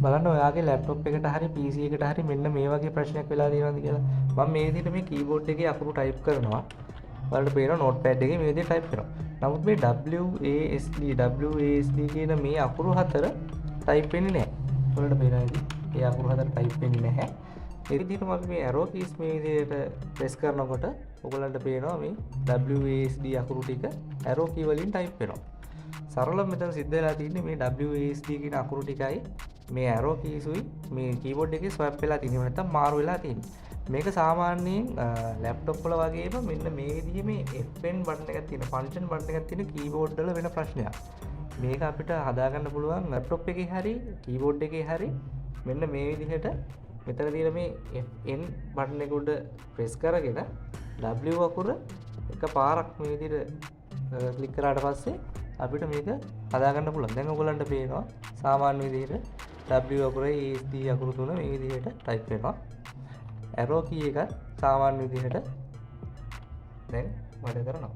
බලන්න ඔයාගේ ලැප්ටොප් එකට හරි PC එකට හරි මෙන්න මේ වගේ ප්‍රශ්නයක් වෙලා තියෙනවද කියලා. මම මේ විදිහට මේ කීබෝඩ් එකේ අකුරු ටයිප් කරනවා. බලන්න පේනවා නෝට්පෑඩ් එකේ මේ විදිහට ටයිප් කරනවා. නමුත් මේ WASD කියන මේ අකුරු හතර ටයිප් වෙන්නේ නැහැ. ඔයාලට පේනවාද? මේ අකුරු හතර ටයිප් වෙන්නේ නැහැ. ඒ විදිහටම අපි මේ arrow keys මේ විදිහට press කරනකොට ඔයගලන්ට පේනවා මේ WASD අකුරු ටික arrow key වලින් ටයිප් වෙනවා. සරලව මෙතන සිද්ධ වෙලා තියෙන්නේ මේ WASD කියන අකුරු ටිකයි මේ arrow keys උයි මේ keyboard එකේ swap වෙලා තියෙන්නේ. නැත්නම් මාරු වෙලා තියෙන්නේ. මේක සාමාන්‍යයෙන් ලැප්ටොප් වල වගේම මෙන්න මේ විදිහේ මේ Fn බටන් එකක් තියෙන function බටන් එකක් තියෙන keyboard වල වෙන ප්‍රශ්නයක්. මේක අපිට හදාගන්න පුළුවන් ලැප්ටොප් එකේ හරි keyboard එකේ හරි මෙන්න මේ විදිහට මෙතන තියෙන මේ Fn බටන් එක උඩ press කරගෙන W අකුර එක පාරක් මේ විදිහට ක්ලික් කරාට පස්සේ අපිට මේක හදාගන්න පුළුවන්. දැන් ඔයගලන්ට පේනවා සාමාන්‍ය විදිහට W අකුරේ ASD අකුරු තුන මේ විදිහට ටයිප් වෙනවා. arrow key එක සාමාන්‍ය විදිහට දැන් වැඩ කරනවා.